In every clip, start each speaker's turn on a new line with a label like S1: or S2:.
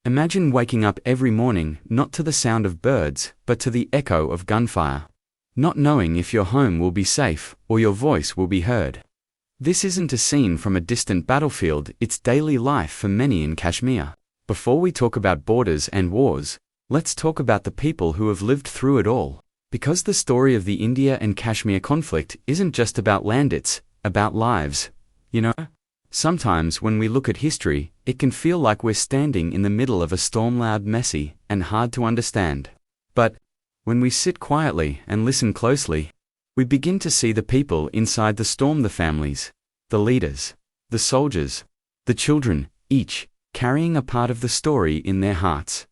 S1: Imagine waking up every morning not to the sound of birds, but to the echo of gunfire. Not knowing if your home will be safe or your voice will be heard. This isn't a scene from a distant battlefield, it's daily life for many in Kashmir. Before we talk about borders and wars, let's talk about the people who have lived through it all. Because the story of the India and Kashmir conflict isn't just about land, it's about lives. You know? Sometimes when we look at history, it can feel like we're standing in the middle of a storm, loud, messy, and hard to understand. But when we sit quietly and listen closely, we begin to see the people inside the storm, the families, the leaders, the soldiers, the children, each carrying a part of the story in their hearts.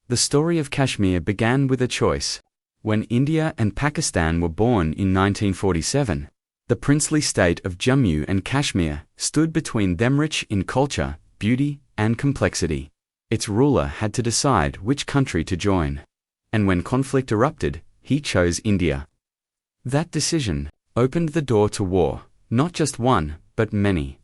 S1: The story of Kashmir began with a choice. When India and Pakistan were born in 1947, the princely state of Jammu and Kashmir stood between them, rich in culture, beauty, and complexity. Its ruler had to decide which country to join. And when conflict erupted, he chose India. That decision opened the door to war, not just one, but many.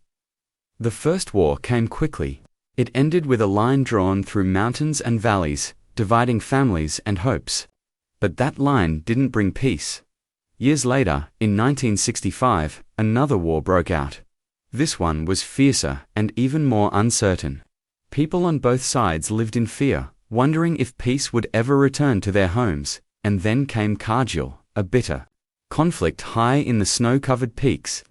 S1: The first war came quickly. It ended with a line drawn through mountains and valleys, dividing families and hopes. But that line didn't bring peace. Years later, in 1965, another war broke out. This one was fiercer and even more uncertain. People on both sides lived in fear, wondering if peace would ever return to their homes. And then came Kargil, a bitter conflict high in the snow-covered peaks.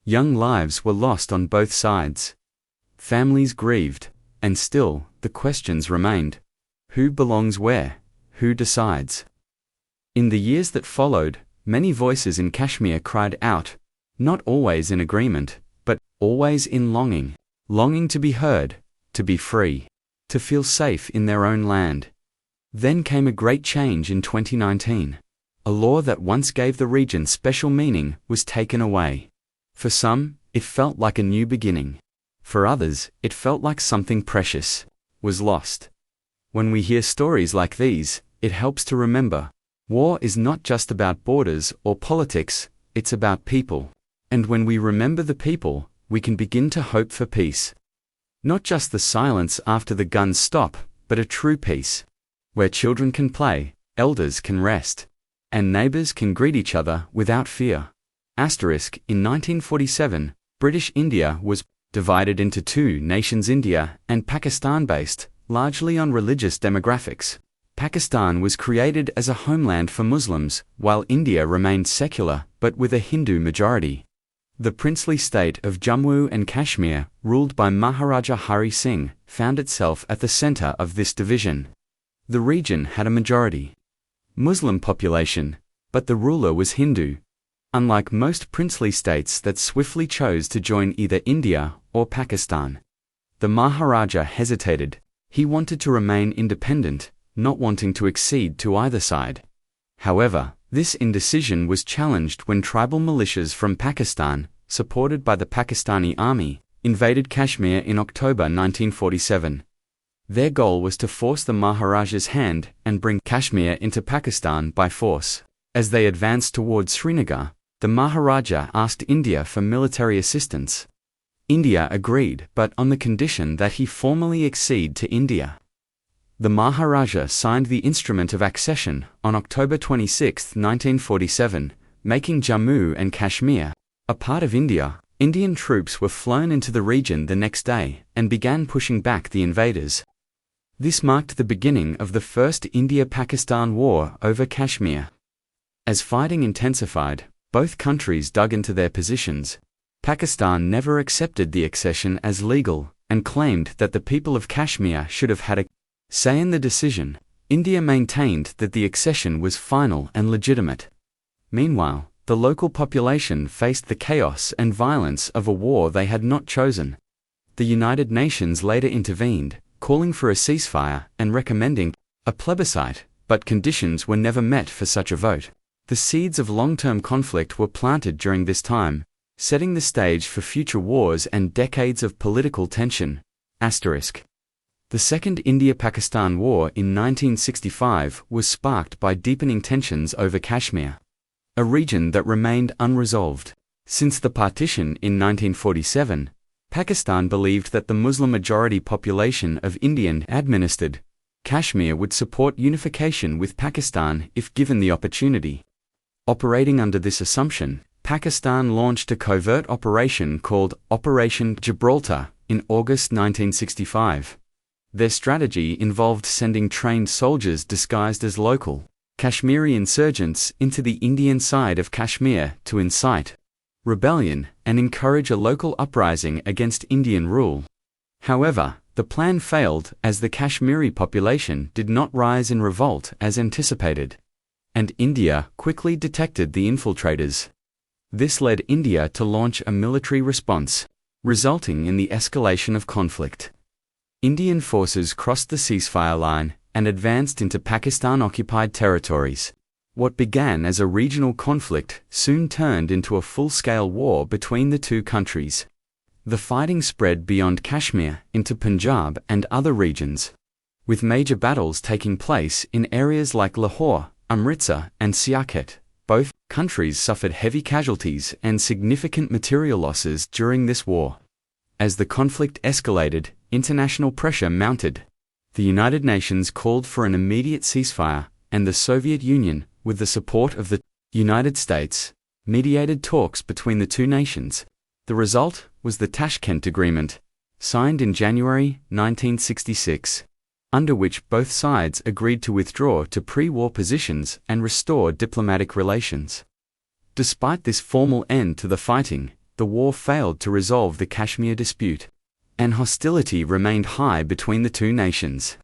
S1: Young lives were lost on both sides. Families grieved, and still, the questions remained. Who belongs where? Who decides? In the years that followed, many voices in Kashmir cried out, not always in agreement, but always in longing. Longing to be heard, to be free, to feel safe in their own land. Then came a great change in 2019. A law that once gave the region special meaning was taken away. For some, it felt like a new beginning. For others, it felt like something precious was lost. When we hear stories like these, it helps to remember, war is not just about borders or politics, it's about people. And when we remember the people, we can begin to hope for peace. Not just the silence after the guns stop, but a true peace, where children can play, elders can rest, and neighbors can greet each other without fear. Asterisk, in 1947, British India was divided into two nations, India and Pakistan, based largely on religious demographics. Pakistan was created as a homeland for Muslims, while India remained secular but with a Hindu majority. The princely state of Jammu and Kashmir, ruled by Maharaja Hari Singh, found itself at the center of this division. The region had a majority Muslim population, but the ruler was Hindu. Unlike most princely states that swiftly chose to join either India or Pakistan, the Maharaja hesitated. He wanted to remain independent, not wanting to accede to either side. However, this indecision was challenged when tribal militias from Pakistan, supported by the Pakistani army, invaded Kashmir in October 1947. Their goal was to force the Maharaja's hand and bring Kashmir into Pakistan by force. As they advanced towards Srinagar, the Maharaja asked India for military assistance. India agreed, but on the condition that he formally accede to India. The Maharaja signed the Instrument of Accession on October 26, 1947, making Jammu and Kashmir a part of India. Indian troops were flown into the region the next day and began pushing back the invaders. This marked the beginning of the First India-Pakistan War over Kashmir. As fighting intensified, both countries dug into their positions. Pakistan never accepted the accession as legal and claimed that the people of Kashmir should have had a say in the decision. India maintained that the accession was final and legitimate. Meanwhile, the local population faced the chaos and violence of a war they had not chosen. The United Nations later intervened, calling for a ceasefire and recommending a plebiscite, but conditions were never met for such a vote. The seeds of long-term conflict were planted during this time, setting the stage for future wars and decades of political tension. Asterisk. The Second India-Pakistan War in 1965 was sparked by deepening tensions over Kashmir, a region that remained unresolved. Since the partition in 1947, Pakistan believed that the Muslim-majority population of Indian-administered Kashmir would support unification with Pakistan if given the opportunity. Operating under this assumption, Pakistan launched a covert operation called Operation Gibraltar in August 1965. Their strategy involved sending trained soldiers disguised as local Kashmiri insurgents into the Indian side of Kashmir to incite rebellion and encourage a local uprising against Indian rule. However, the plan failed as the Kashmiri population did not rise in revolt as anticipated, and India quickly detected the infiltrators. This led India to launch a military response, resulting in the escalation of conflict. Indian forces crossed the ceasefire line and advanced into Pakistan-occupied territories. What began as a regional conflict soon turned into a full-scale war between the two countries. The fighting spread beyond Kashmir into Punjab and other regions, with major battles taking place in areas like Lahore, Amritsar, and Siaket. Both countries suffered heavy casualties and significant material losses during this war. As the conflict escalated, international pressure mounted. The United Nations called for an immediate ceasefire, and the Soviet Union, with the support of the United States, mediated talks between the two nations. The result was the Tashkent Agreement, signed in January 1966, under which both sides agreed to withdraw to pre-war positions and restore diplomatic relations. Despite this formal end to the fighting, the war failed to resolve the Kashmir dispute, and hostility remained high between the two nations.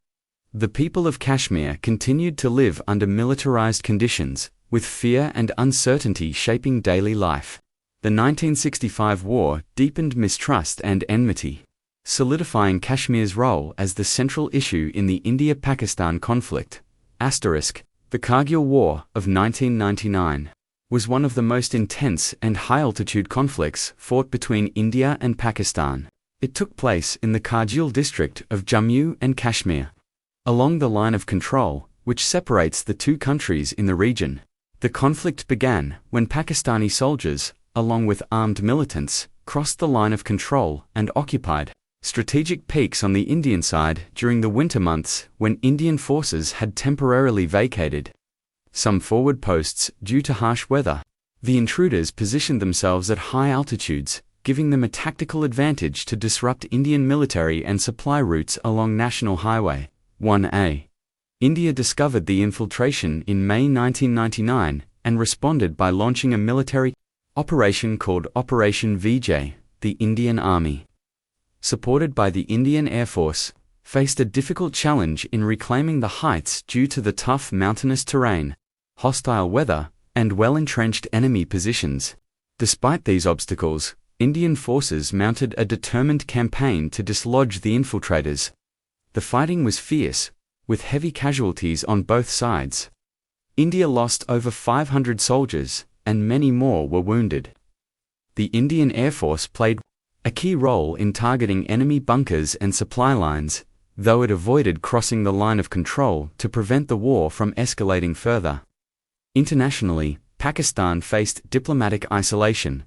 S1: The people of Kashmir continued to live under militarized conditions, with fear and uncertainty shaping daily life. The 1965 war deepened mistrust and enmity, solidifying Kashmir's role as the central issue in the India-Pakistan conflict. The Kargil War of 1999 was one of the most intense and high-altitude conflicts fought between India and Pakistan. It took place in the Kargil district of Jammu and Kashmir, along the line of control, which separates the two countries in the region. The conflict began when Pakistani soldiers, along with armed militants, crossed the line of control and occupied strategic peaks on the Indian side during the winter months when Indian forces had temporarily vacated some forward posts due to harsh weather. The intruders positioned themselves at high altitudes, giving them a tactical advantage to disrupt Indian military and supply routes along National Highway 1A. India discovered the infiltration in May 1999 and responded by launching a military operation called Operation Vijay. The Indian Army, supported by the Indian Air Force, faced a difficult challenge in reclaiming the heights due to the tough mountainous terrain, hostile weather, and well-entrenched enemy positions. Despite these obstacles, Indian forces mounted a determined campaign to dislodge the infiltrators. The fighting was fierce, with heavy casualties on both sides. India lost over 500 soldiers, and many more were wounded. The Indian Air Force played a key role in targeting enemy bunkers and supply lines, though it avoided crossing the line of control to prevent the war from escalating further. Internationally, Pakistan faced diplomatic isolation.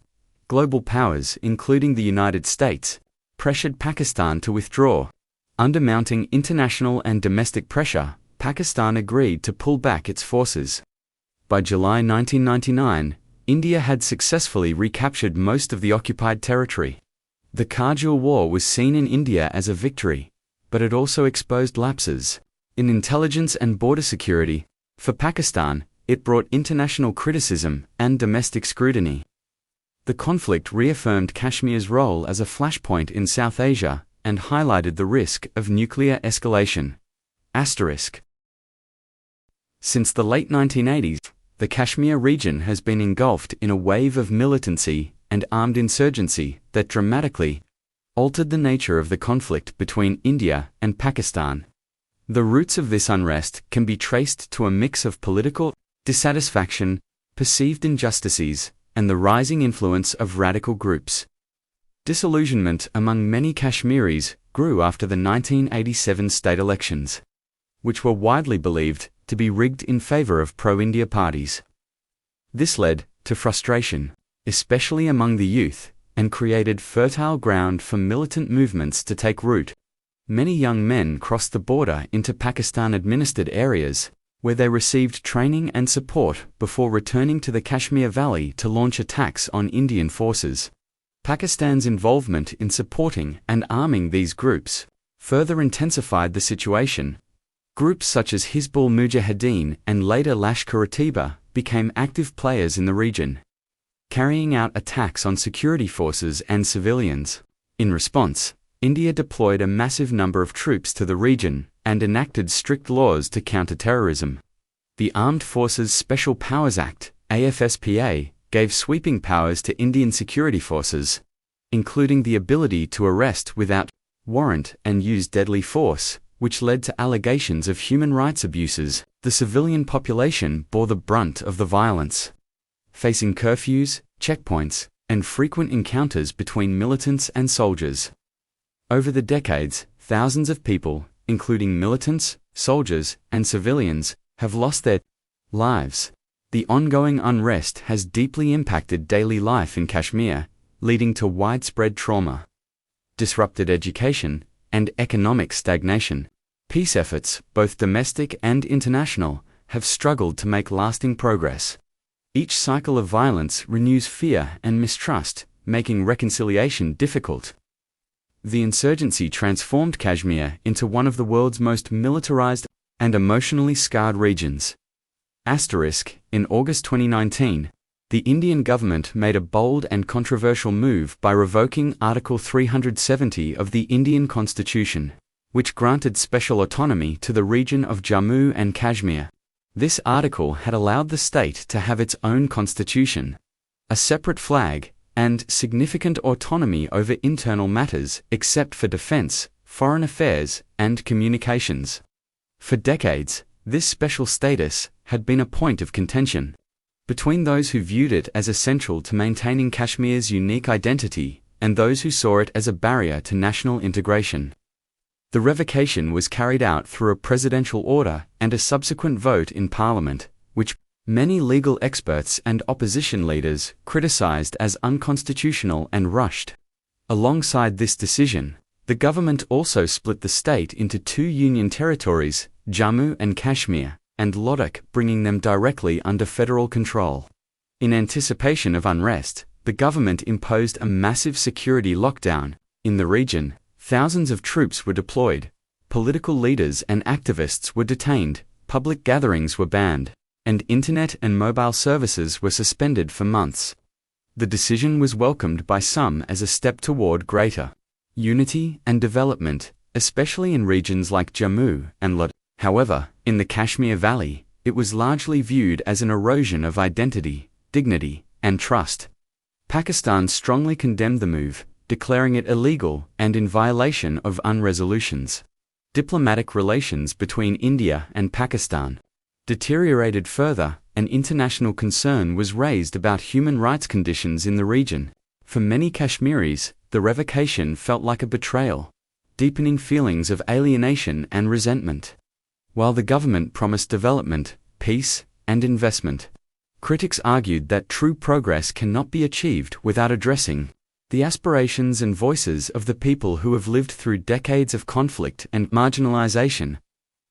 S1: Global powers, including the United States, pressured Pakistan to withdraw. Under mounting international and domestic pressure, Pakistan agreed to pull back its forces. By July 1999, India had successfully recaptured most of the occupied territory. The Kargil War was seen in India as a victory, but it also exposed lapses in intelligence and border security. For Pakistan, it brought international criticism and domestic scrutiny. The conflict reaffirmed Kashmir's role as a flashpoint in South Asia and highlighted the risk of nuclear escalation. Since the late 1980s, the Kashmir region has been engulfed in a wave of militancy and armed insurgency that dramatically altered the nature of the conflict between India and Pakistan. The roots of this unrest can be traced to a mix of political dissatisfaction, perceived injustices, and the rising influence of radical groups. Disillusionment among many Kashmiris grew after the 1987 state elections, which were widely believed to be rigged in favor of pro-India parties. This led to frustration, especially among the youth, and created fertile ground for militant movements to take root. Many young men crossed the border into Pakistan-administered areas, where they received training and support before returning to the Kashmir Valley to launch attacks on Indian forces. Pakistan's involvement in supporting and arming these groups further intensified the situation. Groups such as Hizbul Mujahideen and later Lashkar-e-Taiba became active players in the region, carrying out attacks on security forces and civilians. In response, India deployed a massive number of troops to the region and enacted strict laws to counter terrorism. The Armed Forces Special Powers Act, AFSPA, gave sweeping powers to Indian security forces, including the ability to arrest without warrant and use deadly force, which led to allegations of human rights abuses. The civilian population bore the brunt of the violence, facing curfews, checkpoints, and frequent encounters between militants and soldiers. Over the decades, thousands of people, including militants, soldiers, and civilians, have lost their lives. The ongoing unrest has deeply impacted daily life in Kashmir, leading to widespread trauma, disrupted education, and economic stagnation. Peace efforts, both domestic and international, have struggled to make lasting progress. Each cycle of violence renews fear and mistrust, making reconciliation difficult. The insurgency transformed Kashmir into one of the world's most militarized and emotionally scarred regions. In August 2019, the Indian government made a bold and controversial move by revoking Article 370 of the Indian Constitution, which granted special autonomy to the region of Jammu and Kashmir. This article had allowed the state to have its own constitution, a separate flag, and significant autonomy over internal matters except for defense, foreign affairs, and communications. For decades, this special status had been a point of contention between those who viewed it as essential to maintaining Kashmir's unique identity and those who saw it as a barrier to national integration. The revocation was carried out through a presidential order and a subsequent vote in parliament, which many legal experts and opposition leaders criticized as unconstitutional and rushed. Alongside this decision, the government also split the state into two union territories, Jammu and Kashmir, and Ladakh, bringing them directly under federal control. In anticipation of unrest, the government imposed a massive security lockdown. In the region, thousands of troops were deployed, political leaders and activists were detained, public gatherings were banned, and internet and mobile services were suspended for months. The decision was welcomed by some as a step toward greater unity and development, especially in regions like Jammu and Ladakh. However, in the Kashmir Valley, it was largely viewed as an erosion of identity, dignity, and trust. Pakistan strongly condemned the move, declaring it illegal and in violation of UN resolutions. Diplomatic relations between India and Pakistan deteriorated further, and international concern was raised about human rights conditions in the region. For many Kashmiris, the revocation felt like a betrayal, deepening feelings of alienation and resentment. While the government promised development, peace, and investment, critics argued that true progress cannot be achieved without addressing the aspirations and voices of the people who have lived through decades of conflict and marginalization.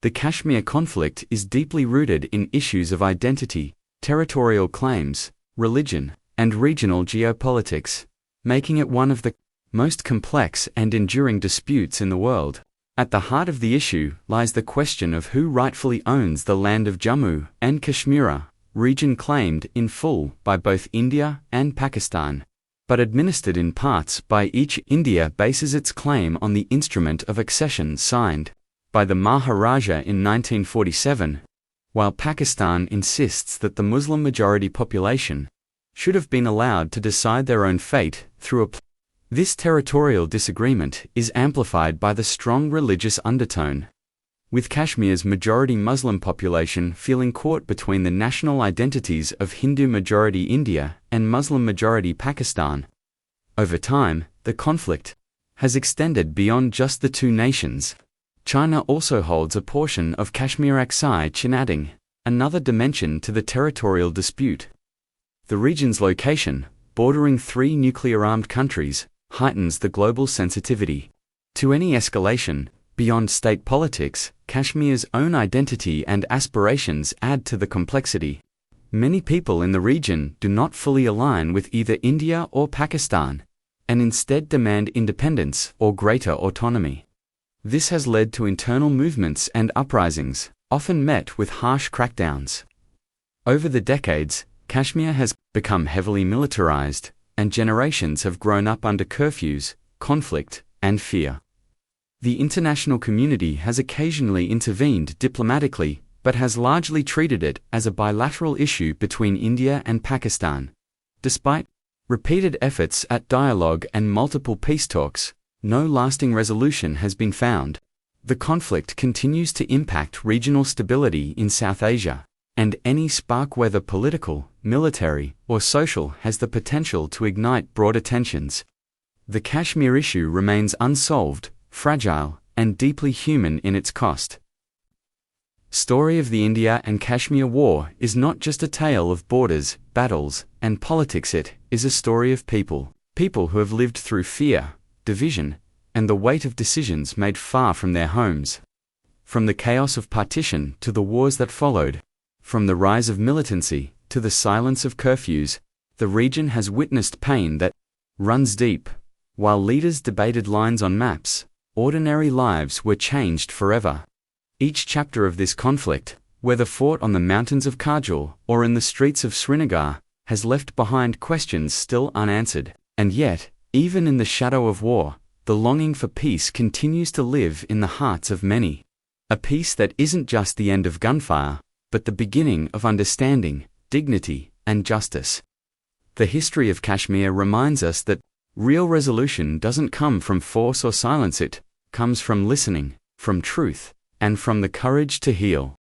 S1: The Kashmir conflict is deeply rooted in issues of identity, territorial claims, religion, and regional geopolitics, making it one of the most complex and enduring disputes in the world. At the heart of the issue lies the question of who rightfully owns the land of Jammu and Kashmir, region claimed in full by both India and Pakistan, but administered in parts by each. India bases its claim on the instrument of accession signed by the Maharaja in 1947, while Pakistan insists that the Muslim-majority population should have been allowed to decide their own fate through a This territorial disagreement is amplified by the strong religious undertone, with Kashmir's majority Muslim population feeling caught between the national identities of Hindu-majority India and Muslim-majority Pakistan. Over time, the conflict has extended beyond just the two nations. China also holds a portion of Kashmir, adding another dimension to the territorial dispute. The region's location, bordering 3 nuclear-armed countries, heightens the global sensitivity to any escalation. Beyond state politics, Kashmir's own identity and aspirations add to the complexity. Many people in the region do not fully align with either India or Pakistan, and instead demand independence or greater autonomy. This has led to internal movements and uprisings, often met with harsh crackdowns. Over the decades, Kashmir has become heavily militarized, and generations have grown up under curfews, conflict, and fear. The international community has occasionally intervened diplomatically, but has largely treated it as a bilateral issue between India and Pakistan. Despite repeated efforts at dialogue and multiple peace talks, no lasting resolution has been found. The conflict continues to impact regional stability in South Asia, and any spark, whether political, military, or social, has the potential to ignite broader tensions. The Kashmir issue remains unsolved, fragile, and deeply human in its cost. Story of the India and Kashmir War is not just a tale of borders, battles, and politics. It is a story of people who have lived through fear, division, and the weight of decisions made far from their homes. From the chaos of partition to the wars that followed, from the rise of militancy to the silence of curfews, the region has witnessed pain that runs deep. While leaders debated lines on maps, ordinary lives were changed forever. Each chapter of this conflict, whether fought on the mountains of Kargil or in the streets of Srinagar, has left behind questions still unanswered. And yet, even in the shadow of war, the longing for peace continues to live in the hearts of many. A peace that isn't just the end of gunfire, but the beginning of understanding, dignity, and justice. The history of Kashmir reminds us that real resolution doesn't come from force or silence. It comes from listening, from truth, and from the courage to heal.